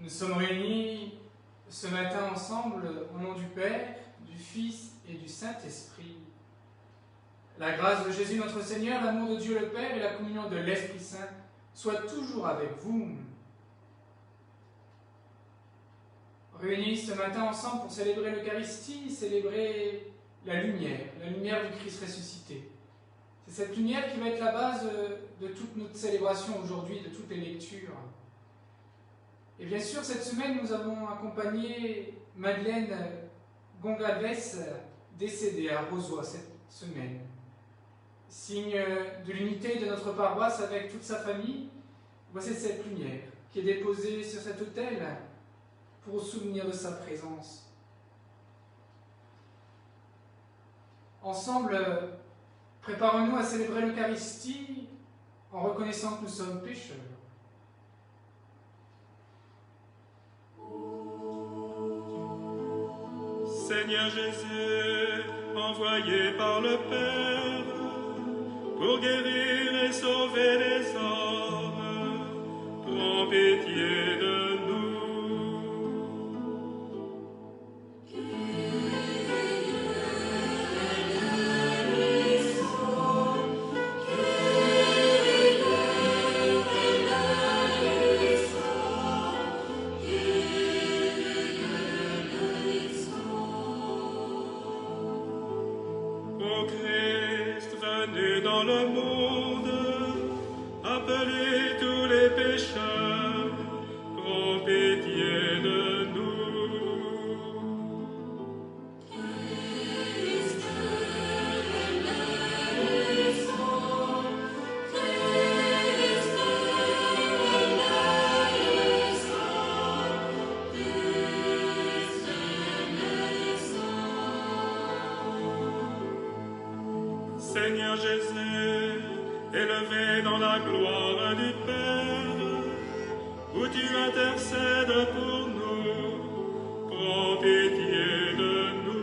Nous sommes réunis ce matin ensemble au nom du Père, du Fils et du Saint-Esprit. La grâce de Jésus notre Seigneur, l'amour de Dieu le Père et la communion de l'Esprit Saint soient toujours avec vous. Réunis ce matin ensemble pour célébrer l'Eucharistie, célébrer la lumière du Christ ressuscité. C'est cette lumière qui va être la base de toute notre célébration aujourd'hui, de toutes les lectures. Et bien sûr, cette semaine, nous avons accompagné Madeleine Gongalves, décédée à Rozoy cette semaine. Signe de l'unité de notre paroisse avec toute sa famille, voici cette lumière qui est déposée sur cet autel pour souvenir de sa présence. Ensemble, préparons-nous à célébrer l'Eucharistie en reconnaissant que nous sommes pécheurs. Seigneur Jésus, envoyé par le Père pour guérir et sauver les hommes, prends pitié de nous. Seigneur Jésus, élevé dans la gloire du Père, où tu intercèdes pour nous, prends pitié de nous.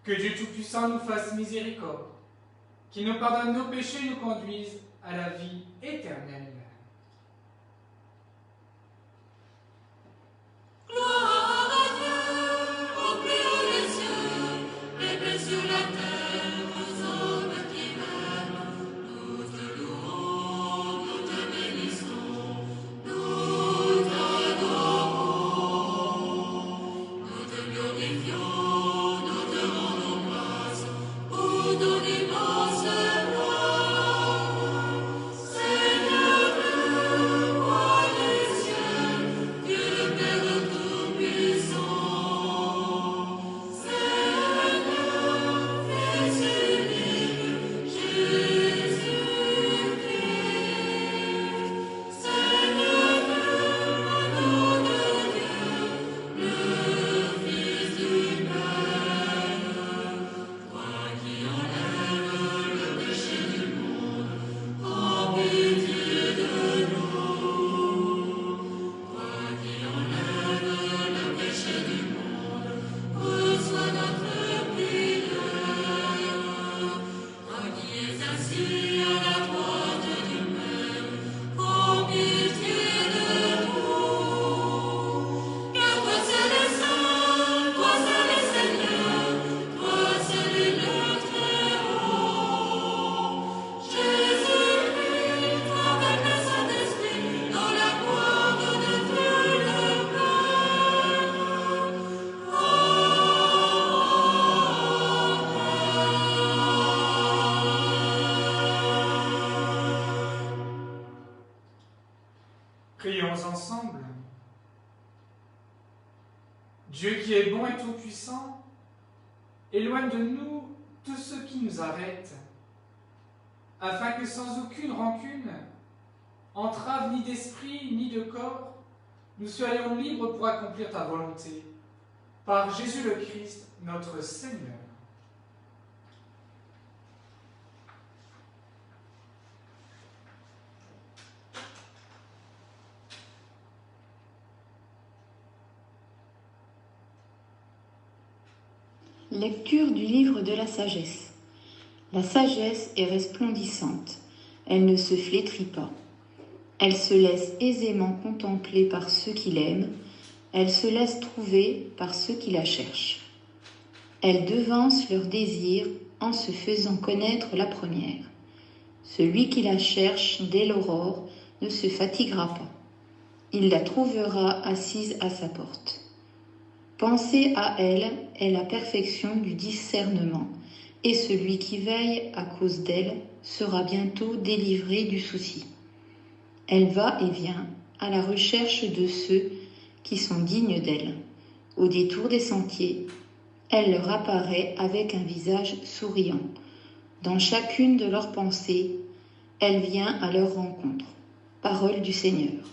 Que Dieu Tout-Puissant nous fasse miséricorde, qu'il nous pardonne nos péchés et nous conduise à la vie éternelle. Gloire à Dieu, au plus haut des cieux, et paix sur la terre aux hommes qui l'aiment. Nous te louons, nous te bénissons, nous t'adorons, nous te glorifions. Prions ensemble. Dieu qui est bon et tout-puissant, éloigne de nous tout ce qui nous arrête, afin que sans aucune rancune, entrave ni d'esprit ni de corps, nous soyons libres pour accomplir ta volonté. par Jésus le Christ, notre Seigneur. Lecture du livre de la sagesse. La sagesse est resplendissante, elle ne se flétrit pas. Elle se laisse aisément contempler par ceux qui l'aiment, elle se laisse trouver par ceux qui la cherchent. Elle devance leurs désirs en se faisant connaître la première. Celui qui la cherche dès l'aurore ne se fatiguera pas. Il la trouvera assise à sa porte. Penser à elle est la perfection du discernement, et celui qui veille à cause d'elle sera bientôt délivré du souci. Elle va et vient à la recherche de ceux qui sont dignes d'elle. Au détour des sentiers, elle leur apparaît avec un visage souriant. Dans chacune de leurs pensées, elle vient à leur rencontre. Parole du Seigneur.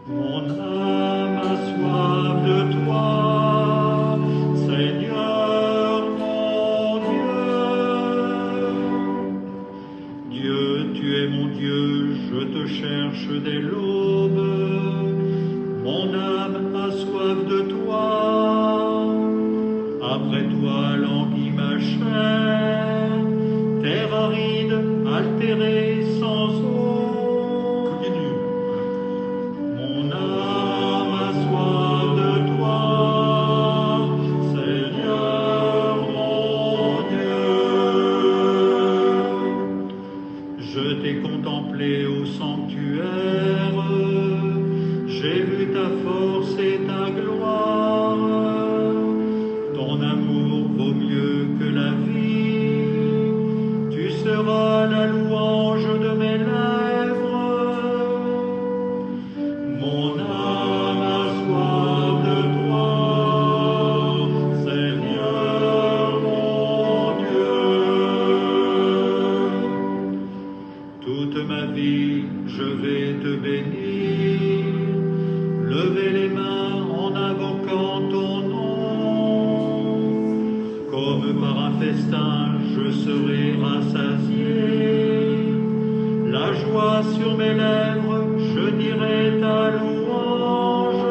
Mon âme a soif de toi, Seigneur mon Dieu. Dieu, tu es mon Dieu, je te cherche dès l'aube. Mon âme a soif de toi, après toi languit ma chair, terre aride, altérée sans eau. Mon âme a soif de toi, Seigneur mon Dieu. Je t'ai contemplé au sanctuaire, j'ai vu ta force et ta gloire. Ton amour vaut mieux que la vie, tu seras la louange de mes lèvres. Mon âme a soif de toi, Seigneur mon Dieu. Toute ma vie, je vais te bénir, lever les mains en invoquant ton nom. Comme par un festin, je serai rassasié. La joie sur mes lèvres, je dirai ta louange.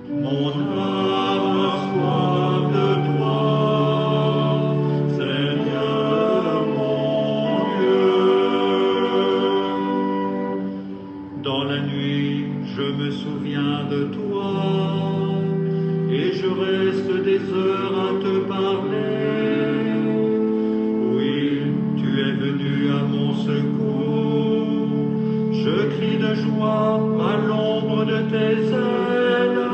Mon âme a soif de toi, Seigneur mon Dieu. Dans la nuit, je me souviens de toi, et je reste des heures à te parler. Oui, tu es venu à mon secours, je crie de joie à l'ombre de tes ailes.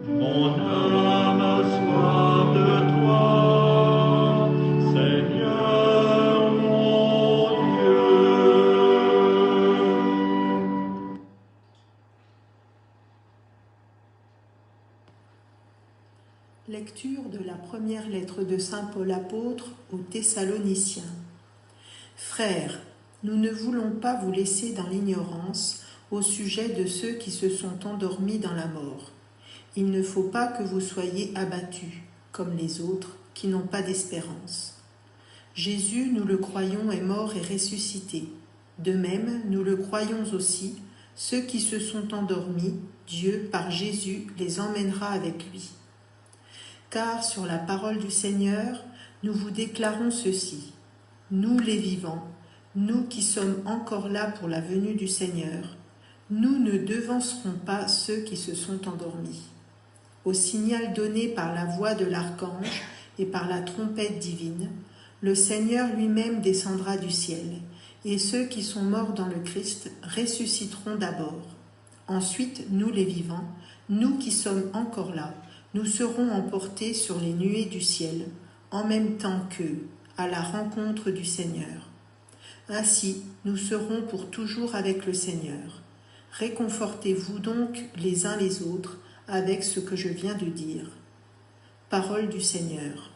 Mon âme a soif de toi, Seigneur mon Dieu. Lecture de la première lettre de saint Paul apôtre aux Thessaloniciens. Frères, nous ne voulons pas vous laisser dans l'ignorance au sujet de ceux qui se sont endormis dans la mort. Il ne faut pas que vous soyez abattus, comme les autres, qui n'ont pas d'espérance. Jésus, nous le croyons, est mort et ressuscité. De même, nous le croyons aussi, ceux qui se sont endormis, Dieu, par Jésus, les emmènera avec lui. Car sur la parole du Seigneur, nous vous déclarons ceci. Nous les vivants, nous qui sommes encore là pour la venue du Seigneur, nous ne devancerons pas ceux qui se sont endormis. Au signal donné par la voix de l'archange et par la trompette divine, le Seigneur lui-même descendra du ciel, et ceux qui sont morts dans le Christ ressusciteront d'abord. Ensuite, nous les vivants, nous qui sommes encore là, nous serons emportés sur les nuées du ciel, en même temps qu'eux, à la rencontre du Seigneur. Ainsi, nous serons pour toujours avec le Seigneur. Réconfortez-vous donc les uns les autres, avec ce que je viens de dire. Parole du Seigneur.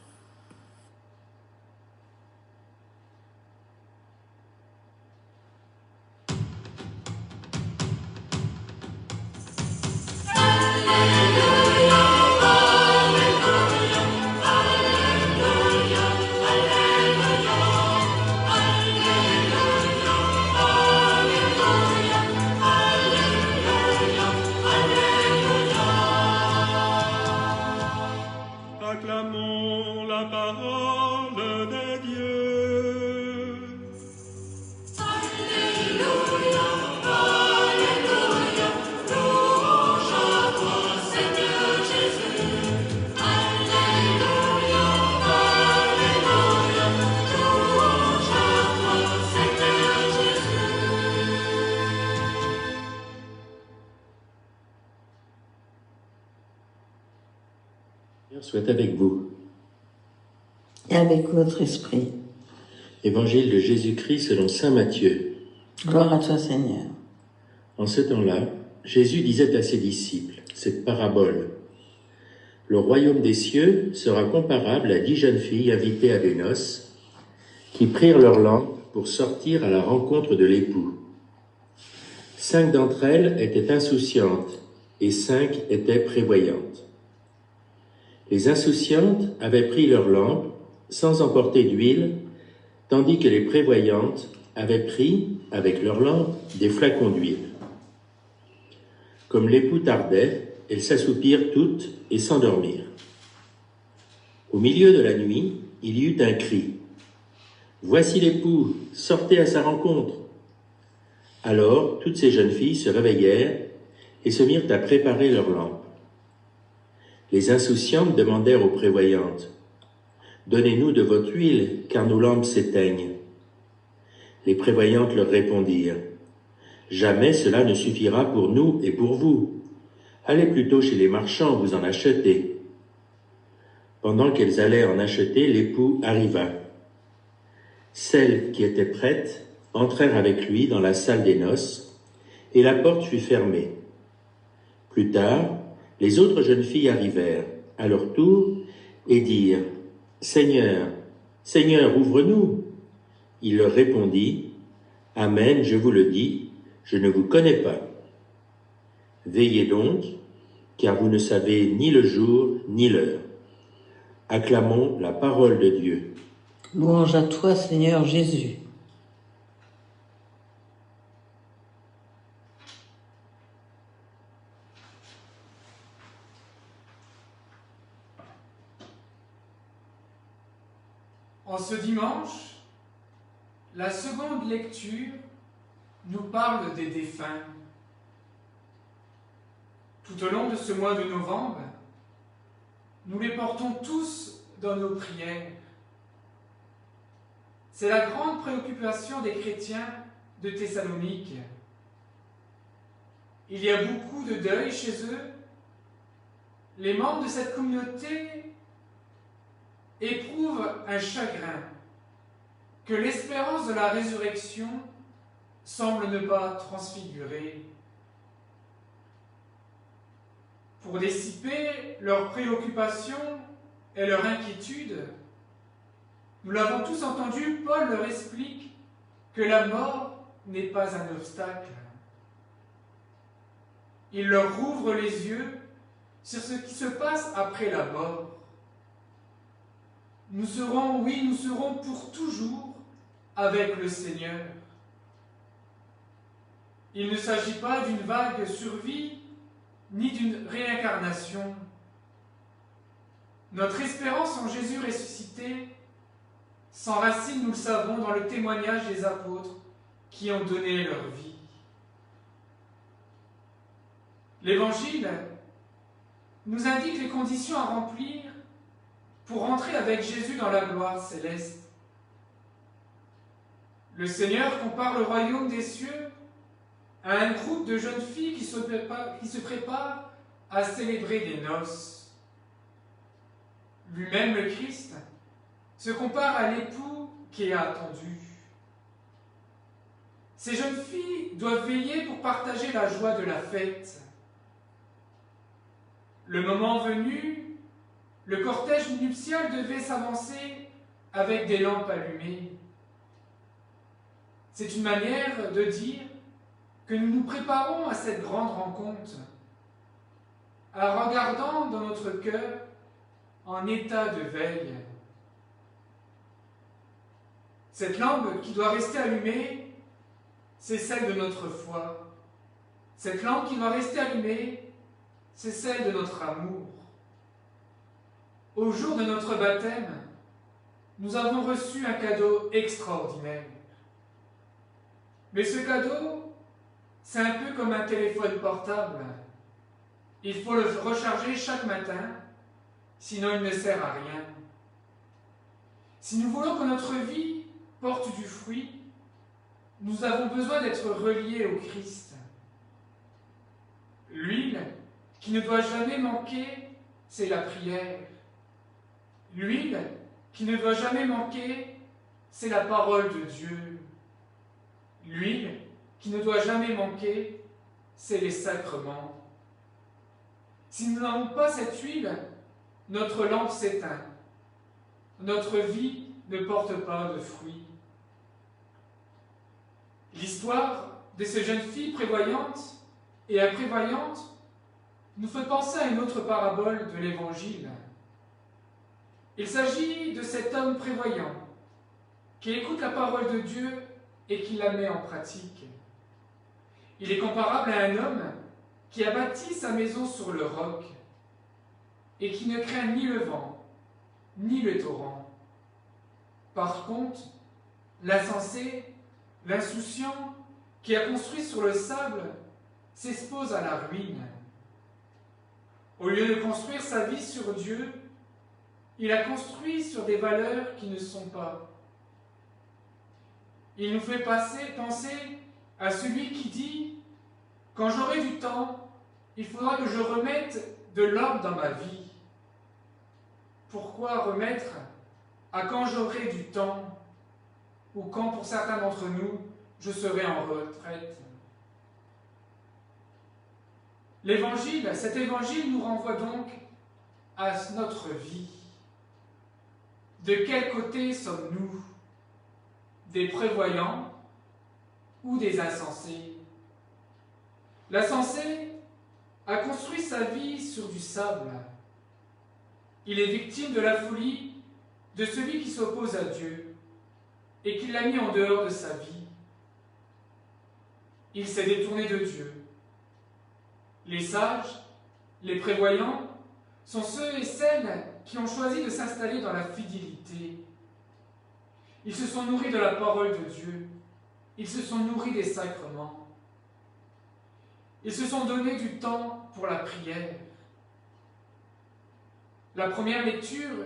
Acclamons la parole de Dieu. Alléluia, Alléluia, louange à toi, Seigneur Jésus. Alléluia, Alléluia, louange à toi, Seigneur Jésus. Soit avec vous. Et avec votre esprit. Évangile de Jésus-Christ selon saint Matthieu. Gloire à toi, Seigneur. En ce temps-là, Jésus disait à ses disciples cette parabole. Le royaume des cieux sera comparable à 10 jeunes filles invitées à des noces qui prirent leurs lampes pour sortir à la rencontre de l'époux. 5 d'entre elles étaient insouciantes et 5 étaient prévoyantes. Les insouciantes avaient pris leurs lampes sans emporter d'huile, tandis que les prévoyantes avaient pris, avec leurs lampes, des flacons d'huile. Comme l'époux tardait, elles s'assoupirent toutes et s'endormirent. Au milieu de la nuit, il y eut un cri. « Voici l'époux, sortez à sa rencontre !» Alors toutes ces jeunes filles se réveillèrent et se mirent à préparer leurs lampes. Les insouciantes demandèrent aux prévoyantes « Donnez-nous de votre huile, car nos lampes s'éteignent. » Les prévoyantes leur répondirent « Jamais cela ne suffira pour nous et pour vous. Allez plutôt chez les marchands, vous en achetez. » Pendant qu'elles allaient en acheter, l'époux arriva. Celles qui étaient prêtes entrèrent avec lui dans la salle des noces, et la porte fut fermée. Plus tard, les autres jeunes filles arrivèrent, à leur tour, et dirent « Seigneur, Seigneur, ouvre-nous !» Il leur répondit « Amen, je vous le dis, je ne vous connais pas. Veillez donc, car vous ne savez ni le jour ni l'heure. » Acclamons la parole de Dieu. Louange à toi, Seigneur Jésus. En ce dimanche, la seconde lecture nous parle des défunts. Tout au long de ce mois de novembre, nous les portons tous dans nos prières. C'est la grande préoccupation des chrétiens de Thessalonique. Il y a beaucoup de deuil chez eux. Les membres de cette communauté éprouvent un chagrin que l'espérance de la résurrection semble ne pas transfigurer. Pour dissiper leurs préoccupations et leur inquiétude, nous l'avons tous entendu, Paul leur explique que la mort n'est pas un obstacle. Il leur rouvre les yeux sur ce qui se passe après la mort. Nous serons pour toujours avec le Seigneur. Il ne s'agit pas d'une vague survie, ni d'une réincarnation. Notre espérance en Jésus ressuscité s'enracine, nous le savons, dans le témoignage des apôtres qui ont donné leur vie. L'Évangile nous indique les conditions à remplir pour entrer avec Jésus dans la gloire céleste. Le Seigneur compare le royaume des cieux à un groupe de jeunes filles qui se préparent à célébrer des noces. Lui-même, le Christ, se compare à l'époux qui est attendu. Ces jeunes filles doivent veiller pour partager la joie de la fête. Le moment venu, le cortège nuptial devait s'avancer avec des lampes allumées. C'est une manière de dire que nous nous préparons à cette grande rencontre, en regardant dans notre cœur en état de veille. Cette lampe qui doit rester allumée, c'est celle de notre foi. Cette lampe qui doit rester allumée, c'est celle de notre amour. Au jour de notre baptême, nous avons reçu un cadeau extraordinaire. Mais ce cadeau, c'est un peu comme un téléphone portable. Il faut le recharger chaque matin, sinon il ne sert à rien. Si nous voulons que notre vie porte du fruit, nous avons besoin d'être reliés au Christ. L'huile qui ne doit jamais manquer, c'est la prière. L'huile qui ne doit jamais manquer, c'est la parole de Dieu. L'huile qui ne doit jamais manquer, c'est les sacrements. Si nous n'avons pas cette huile, notre lampe s'éteint. Notre vie ne porte pas de fruits. L'histoire de ces jeunes filles prévoyantes et imprévoyantes nous fait penser à une autre parabole de l'Évangile. Il s'agit de cet homme prévoyant qui écoute la parole de Dieu et qui la met en pratique. Il est comparable à un homme qui a bâti sa maison sur le roc et qui ne craint ni le vent, ni le torrent. Par contre, l'insensé, l'insouciant, qui a construit sur le sable, s'expose à la ruine. Au lieu de construire sa vie sur Dieu, il a construit sur des valeurs qui ne sont pas. Il nous fait penser à celui qui dit « Quand j'aurai du temps, il faudra que je remette de l'ordre dans ma vie. » Pourquoi remettre à quand j'aurai du temps ou quand, pour certains d'entre nous, je serai en retraite? Cet évangile nous renvoie donc à notre vie. De quel côté sommes-nous? Des prévoyants ou des insensés? L'insensé a construit sa vie sur du sable. Il est victime de la folie de celui qui s'oppose à Dieu et qui l'a mis en dehors de sa vie. Il s'est détourné de Dieu. Les sages, les prévoyants, sont ceux et celles qui ont choisi de s'installer dans la fidélité. Ils se sont nourris de la parole de Dieu. Ils se sont nourris des sacrements. Ils se sont donné du temps pour la prière. La première lecture,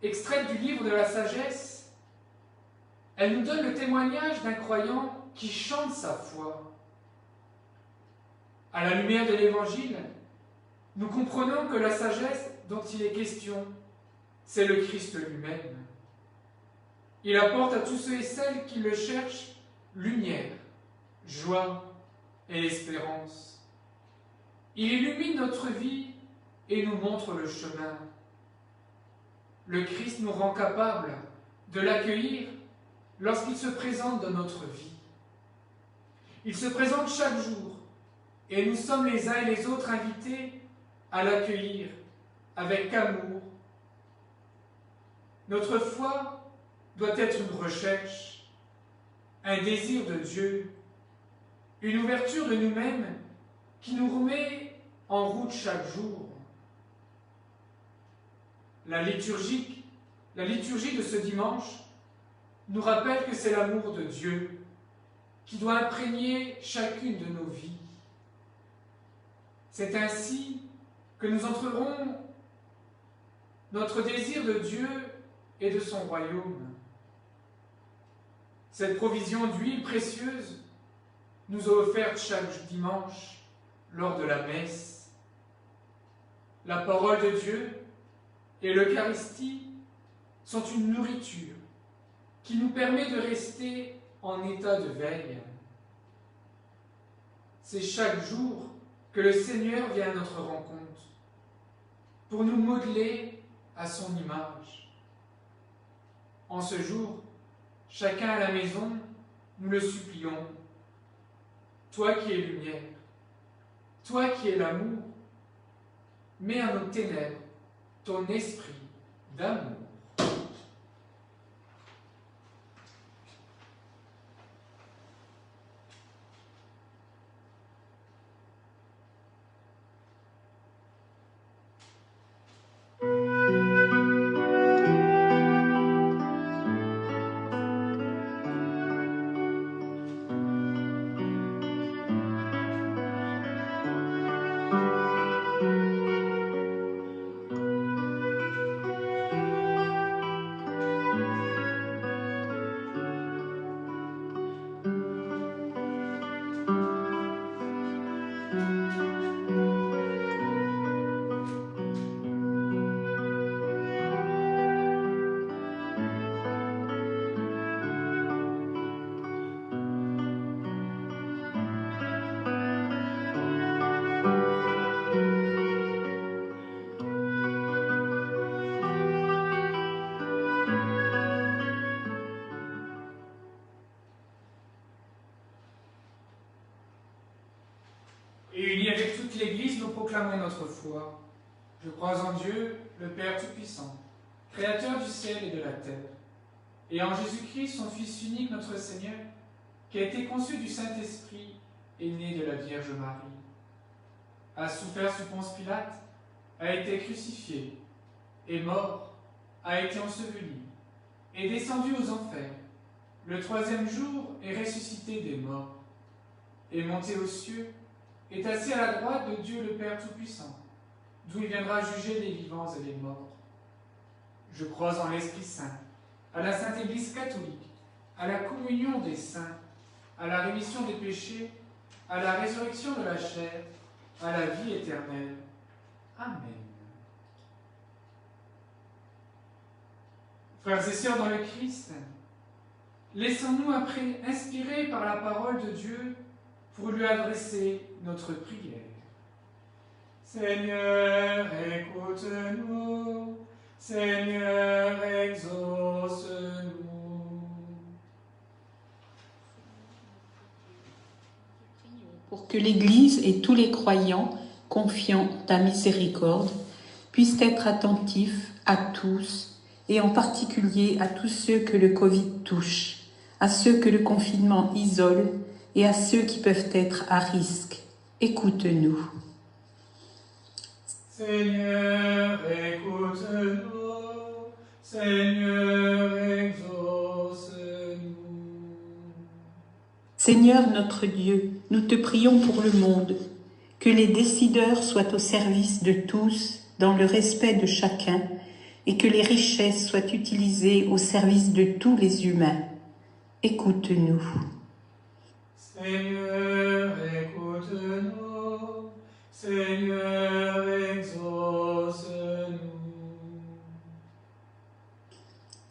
extraite du livre de la sagesse, elle nous donne le témoignage d'un croyant qui chante sa foi. À la lumière de l'Évangile, nous comprenons que la sagesse dont il est question, c'est le Christ lui-même. Il apporte à tous ceux et celles qui le cherchent lumière, joie et espérance. Il illumine notre vie et nous montre le chemin. Le Christ nous rend capables de l'accueillir lorsqu'il se présente dans notre vie. Il se présente chaque jour et nous sommes les uns et les autres invités à l'accueillir avec amour. Notre foi doit être une recherche, un désir de Dieu, une ouverture de nous-mêmes qui nous remet en route chaque jour. La liturgie de ce dimanche nous rappelle que c'est l'amour de Dieu qui doit imprégner chacune de nos vies. C'est ainsi que nous entrerons notre désir de Dieu et de son royaume. Cette provision d'huile précieuse nous est offerte chaque dimanche lors de la messe. La parole de Dieu et l'Eucharistie sont une nourriture qui nous permet de rester en état de veille. C'est chaque jour que le Seigneur vient à notre rencontre. pour nous modeler à son image. En ce jour, chacun à la maison, nous le supplions. Toi qui es lumière, toi qui es l'amour, mets à nos ténèbres ton esprit d'amour. Et unis avec toute l'Église, nous proclamons notre foi. Je crois en Dieu, le Père Tout-Puissant, Créateur du ciel et de la terre, et en Jésus-Christ, son Fils unique, notre Seigneur, qui a été conçu du Saint-Esprit et né de la Vierge Marie, a souffert sous Ponce Pilate, a été crucifié, est mort, a été enseveli, est descendu aux enfers, le troisième jour est ressuscité des morts, est monté aux cieux, est assis à la droite de Dieu le Père Tout-Puissant, d'où il viendra juger les vivants et les morts. Je crois en l'Esprit Saint, à la Sainte Église catholique, à la communion des saints, à la rémission des péchés, à la résurrection de la chair, à la vie éternelle. Amen. Frères et sœurs dans le Christ, laissons-nous après inspirés par la parole de Dieu pour lui adresser notre prière. Seigneur, écoute-nous. Seigneur, exauce-nous. Pour que l'Église et tous les croyants, confiant ta miséricorde, puissent être attentifs à tous, et en particulier à tous ceux que le Covid touche, à ceux que le confinement isole, et à ceux qui peuvent être à risque. Écoute-nous. Seigneur, écoute-nous. Seigneur, exauce-nous. Seigneur notre Dieu, nous te prions pour le monde, que les décideurs soient au service de tous, dans le respect de chacun, et que les richesses soient utilisées au service de tous les humains. Écoute-nous. Seigneur, écoute-nous. Seigneur, exauce-nous.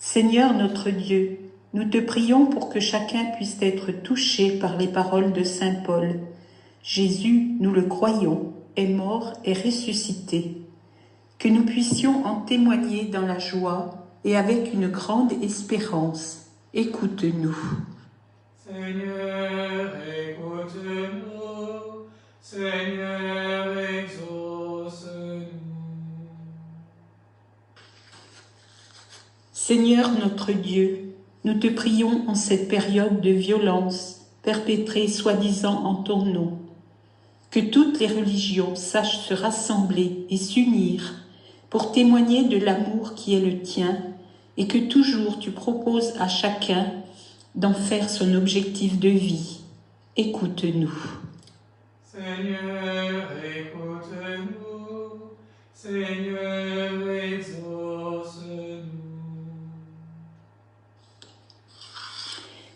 Seigneur notre Dieu, nous te prions pour que chacun puisse être touché par les paroles de saint Paul. Jésus, nous le croyons, est mort et ressuscité. Que nous puissions en témoigner dans la joie et avec une grande espérance. Écoute-nous. Seigneur, écoute-nous. Seigneur, exauce-nous. Seigneur notre Dieu, nous te prions en cette période de violence perpétrée soi-disant en ton nom, que toutes les religions sachent se rassembler et s'unir pour témoigner de l'amour qui est le tien et que toujours tu proposes à chacun d'en faire son objectif de vie. Écoute-nous. Seigneur, écoute-nous. Seigneur, exauce-nous.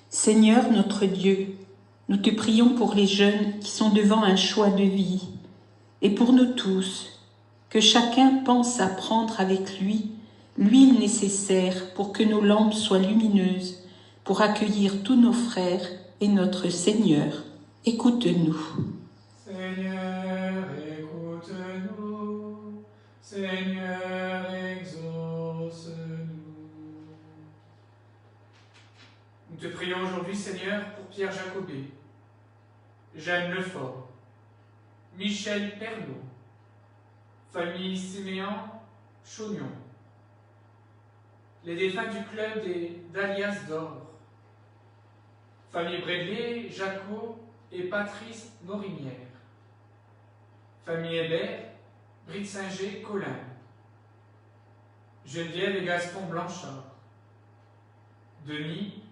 Seigneur notre Dieu, nous te prions pour les jeunes qui sont devant un choix de vie et pour nous tous, que chacun pense à prendre avec lui l'huile nécessaire pour que nos lampes soient lumineuses, pour accueillir tous nos frères et notre Seigneur. Écoute-nous. Seigneur, écoute-nous. Seigneur, exauce-nous. Nous te prions aujourd'hui, Seigneur, pour Pierre Jacobé, Jeanne Lefort, Michel Pernaud, famille Siméon Chaugnon, les défunts du club des Dahlias d'Or, famille Bredley, Jaco et Patrice Morinière, famille Hébert, Britt Singer Colin, Geneviève et Gaston Blanchard, Denis,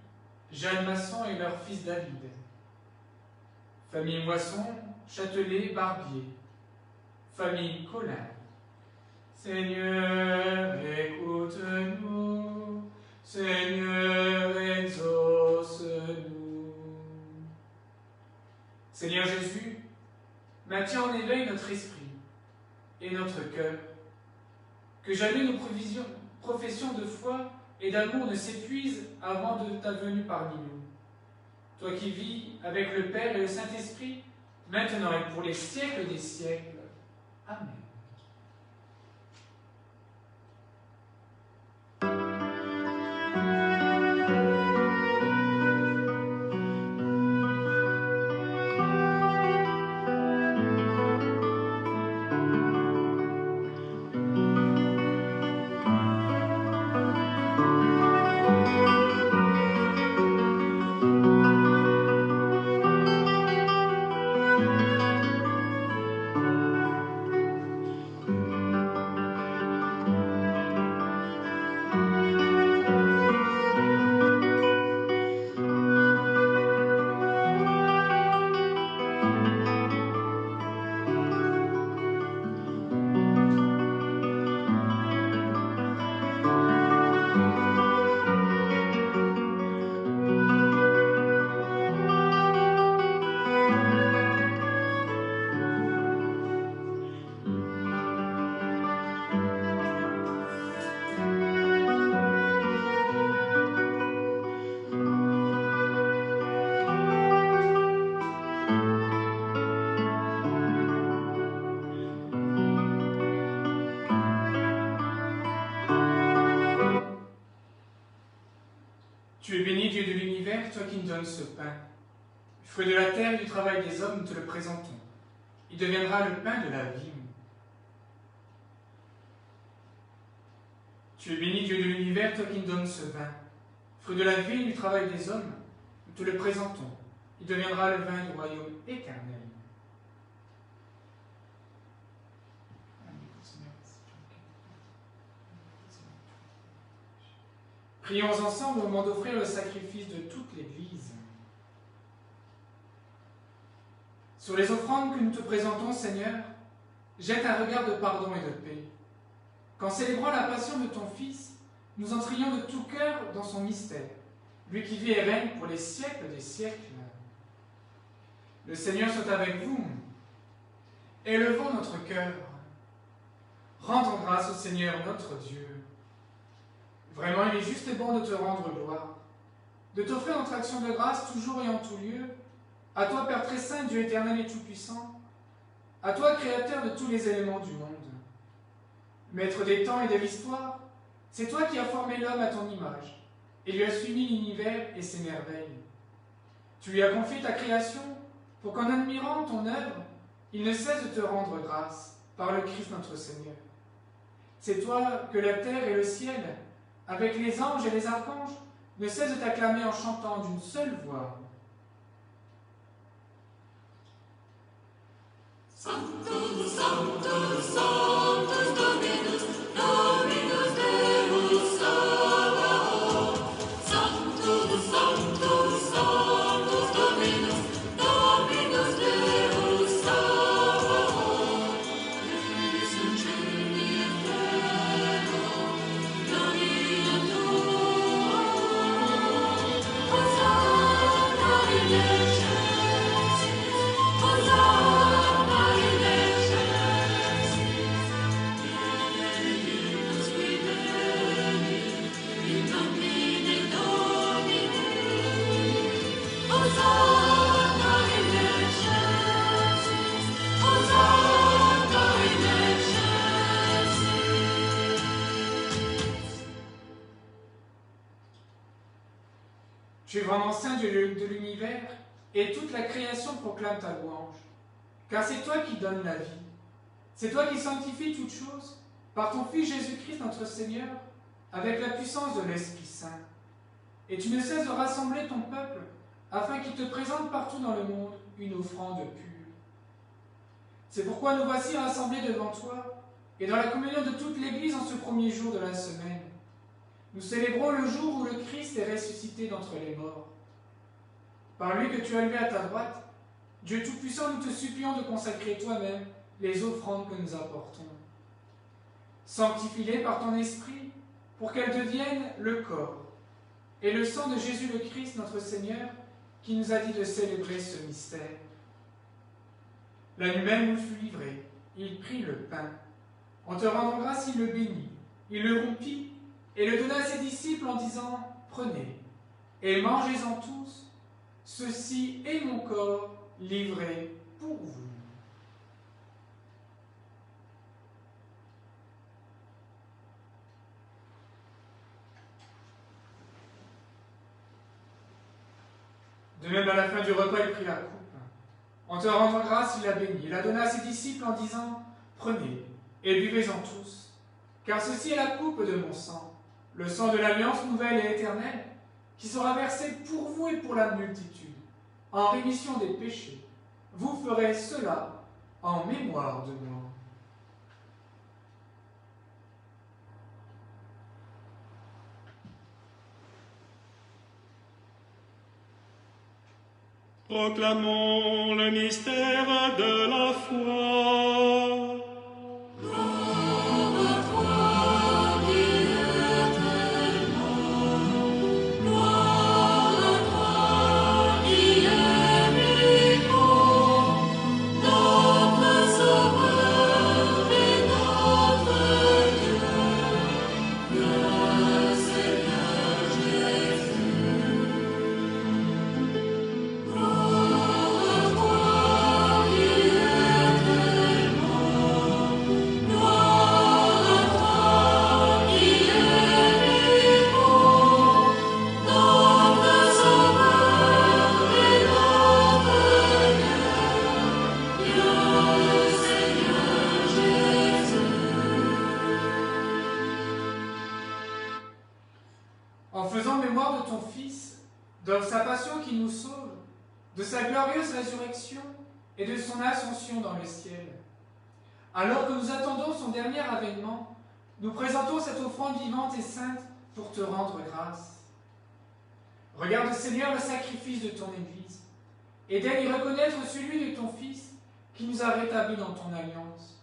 Jeanne Masson et leur fils David, famille Moisson, Châtelet, Barbier, famille Colin. Seigneur, écoute-nous, Seigneur, exauce-nous. Seigneur Jésus, maintiens en éveil notre esprit et notre cœur, que jamais nos professions de foi et d'amour ne s'épuisent avant de ta venue parmi nous. Toi qui vis avec le Père et le Saint-Esprit, maintenant et pour les siècles des siècles. Amen. Tu es béni, Dieu de l'univers, toi qui nous donnes ce pain. Fruit de la terre et du travail des hommes, nous te le présentons. Il deviendra le pain de la vie. Tu es béni, Dieu de l'univers, toi qui nous donnes ce vin. Fruit de la vie et du travail des hommes, nous te le présentons. Il deviendra le vin du royaume éternel. Prions ensemble au moment d'offrir le sacrifice de toute l'Église. Sur les offrandes que nous te présentons, Seigneur, jette un regard de pardon et de paix. Qu'en célébrant la passion de ton Fils, nous entrions de tout cœur dans son mystère, lui qui vit et règne pour les siècles des siècles. Le Seigneur soit avec vous. Élevons notre cœur. Rendons grâce au Seigneur notre Dieu. Vraiment, il est juste et bon de te rendre gloire, de t'offrir notre action de grâce toujours et en tout lieu, à toi, Père très saint, Dieu éternel et tout-puissant, à toi, Créateur de tous les éléments du monde. Maître des temps et de l'histoire, c'est toi qui as formé l'homme à ton image, et lui as soumis l'univers et ses merveilles. Tu lui as confié ta création, pour qu'en admirant ton œuvre, il ne cesse de te rendre grâce, par le Christ notre Seigneur. C'est toi que la terre et le ciel, avec les anges et les archanges, ne cessent de t'acclamer en chantant d'une seule voix. Sanctus, Sanctus, Sanctus Dominus, Dominus Deus Sabaoth. Sanctus, Sanctus, Sanctus Dominus, Dominus Deus Sabaoth. Vis in cieli et terra, gloria tua. Hosanna in excelsis, Hosanna in excelsis. Tu es vraiment saint Dieu de l'univers, et toute la création proclame ta louange. Car c'est toi qui donnes la vie. C'est toi qui sanctifies toutes choses par ton Fils Jésus-Christ notre Seigneur, avec la puissance de l'Esprit Saint. Et tu ne cesses de rassembler ton peuple, afin qu'il te présente partout dans le monde une offrande pure. C'est pourquoi nous voici rassemblés devant toi, et dans la communion de toute l'Église en ce premier jour de la semaine. Nous célébrons le jour où le Christ est ressuscité d'entre les morts. Par lui que tu as levé à ta droite, Dieu Tout-Puissant, nous te supplions de consacrer toi-même les offrandes que nous apportons. Sanctifie-les par ton esprit, pour qu'elles deviennent le corps et le sang de Jésus le Christ, notre Seigneur, qui nous a dit de célébrer ce mystère. La nuit même où il fut livré, il prit le pain. En te rendant grâce, il le bénit, il le rompit et le donna à ses disciples en disant « Prenez et mangez-en tous, ceci est mon corps livré pour vous. » De même, à la fin du repas, il prit la coupe. En te rendant grâce, il la bénit. Il la donna à ses disciples en disant « Prenez et buvez-en tous, car ceci est la coupe de mon sang, le sang de l'alliance nouvelle et éternelle, qui sera versé pour vous et pour la multitude, en rémission des péchés. Vous ferez cela en mémoire de moi. » Proclamons le mystère de la foi. Gloire à toi, Dieu éternel. Gloire à toi, qui es vivant, notre Sauveur et notre Dieu, le Seigneur Jésus. En faisant mémoire de ton Fils, de sa passion qui nous sauve, de sa glorieuse résurrection et de son ascension dans le ciel. Alors que nous attendons son dernier avènement, nous présentons cette offrande vivante et sainte pour te rendre grâce. Regarde, Seigneur, le sacrifice de ton Église, et daigne y reconnaître celui de ton Fils qui nous a rétablis dans ton alliance.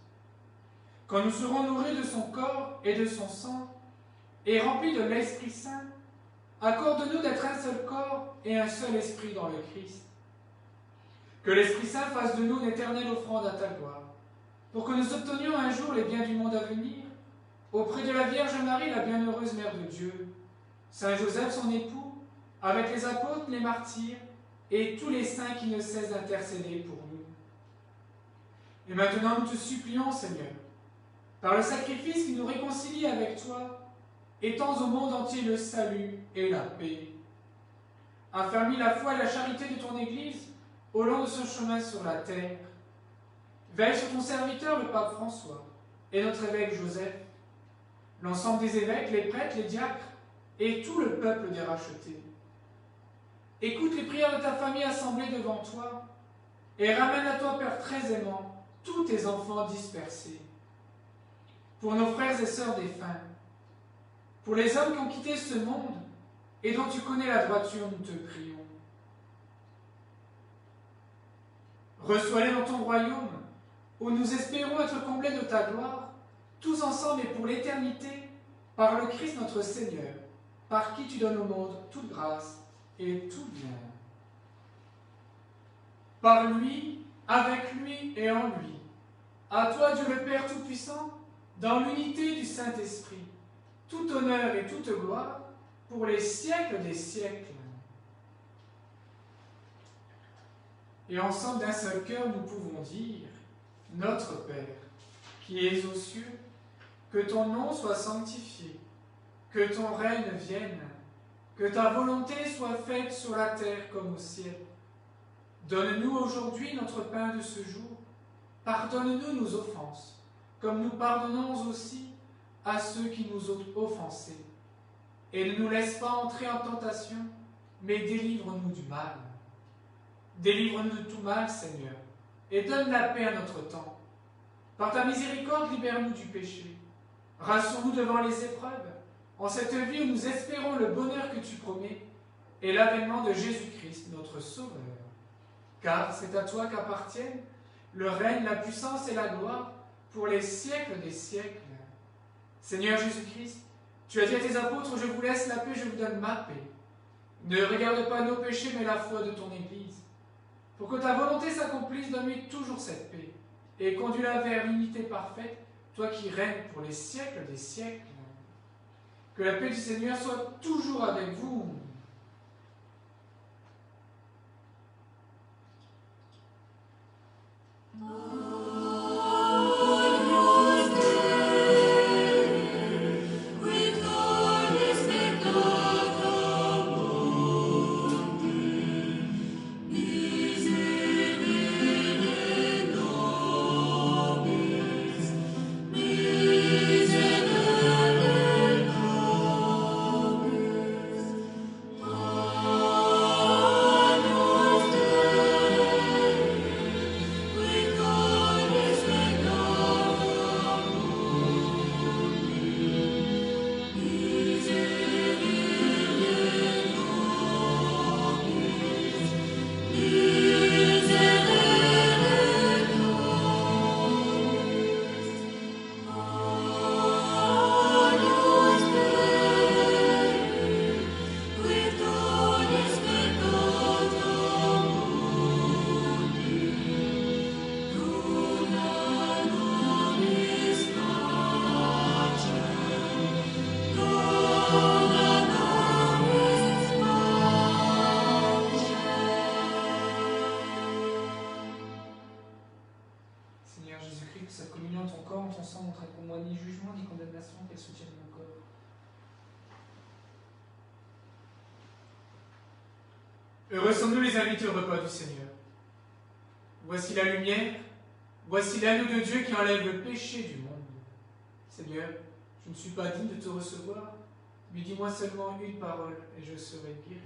Quand nous serons nourris de son corps et de son sang, et remplis de l'Esprit Saint, accorde-nous d'être un seul corps et un seul esprit dans le Christ. Que l'Esprit Saint fasse de nous une éternelle offrande à ta gloire, pour que nous obtenions un jour les biens du monde à venir, auprès de la Vierge Marie, la bienheureuse Mère de Dieu, Saint Joseph, son époux, avec les apôtres, les martyrs, et tous les saints qui ne cessent d'intercéder pour nous. Et maintenant, nous te supplions, Seigneur, par le sacrifice qui nous réconcilie avec toi, étends au monde entier le salut et la paix. Affermis la foi et la charité de ton Église au long de ce chemin sur la terre. Veille sur ton serviteur, le pape François, et notre évêque Joseph, l'ensemble des évêques, les prêtres, les diacres, et tout le peuple des rachetés. Écoute les prières de ta famille assemblée devant toi, et ramène à toi, Père très aimant, tous tes enfants dispersés. Pour nos frères et sœurs défunts, pour les hommes qui ont quitté ce monde et dont tu connais la droiture, nous te prions. Reçois-les dans ton royaume, où nous espérons être comblés de ta gloire, tous ensemble et pour l'éternité, par le Christ notre Seigneur, par qui tu donnes au monde toute grâce et tout bien. Par lui, avec lui et en lui, à toi Dieu le Père Tout-Puissant, dans l'unité du Saint-Esprit, tout honneur et toute gloire pour les siècles des siècles. Et ensemble d'un seul cœur, nous pouvons dire, Notre Père, qui es aux cieux, que ton nom soit sanctifié, que ton règne vienne, Que ta volonté soit faite sur la terre comme au ciel. Donne-nous aujourd'hui notre pain de ce jour. Pardonne-nous nos offenses, comme nous pardonnons aussi à ceux qui nous ont offensés. Et ne nous laisse pas entrer en tentation, mais délivre-nous du mal. Délivre-nous de tout mal, Seigneur, et donne la paix à notre temps. Par ta miséricorde, libère-nous du péché. Rassure-nous devant les épreuves, en cette vie où nous espérons le bonheur que tu promets et l'avènement de Jésus-Christ, notre Sauveur. Car c'est à toi qu'appartiennent le règne, la puissance et la gloire pour les siècles des siècles. Seigneur Jésus-Christ, tu as dit à tes apôtres, je vous laisse la paix, je vous donne ma paix. Ne regarde pas nos péchés, mais la foi de ton Église. Pour que ta volonté s'accomplisse, donne-lui toujours cette paix, et conduis-la vers l'unité parfaite, toi qui règnes pour les siècles des siècles. Que la paix du Seigneur soit toujours avec vous. Seigneur Jésus-Christ, que cette communion de ton corps, en ton sang, n'entraîne pour moi ni jugement, ni condamnation, qu'elle soutienne mon corps. Heureux sommes-nous les invités au repas du Seigneur. Voici la lumière, voici l'agneau de Dieu qui enlève le péché du monde. Seigneur, je ne suis pas digne de te recevoir, mais dis-moi seulement une parole et je serai guéri.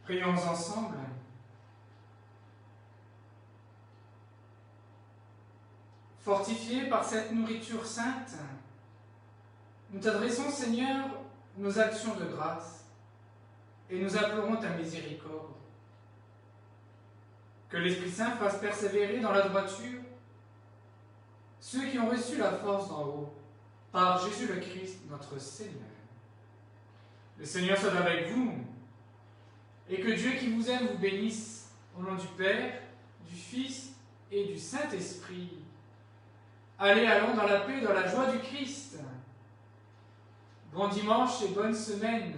Prions ensemble. Fortifiés par cette nourriture sainte, nous t'adressons, Seigneur, nos actions de grâce et nous implorons ta miséricorde. Que l'Esprit Saint fasse persévérer dans la droiture ceux qui ont reçu la force d'en haut, par Jésus le Christ, notre Seigneur. Le Seigneur soit avec vous, et que Dieu qui vous aime vous bénisse, au nom du Père, du Fils et du Saint-Esprit. Allez, allons dans la paix et dans la joie du Christ. Bon dimanche et bonne semaine.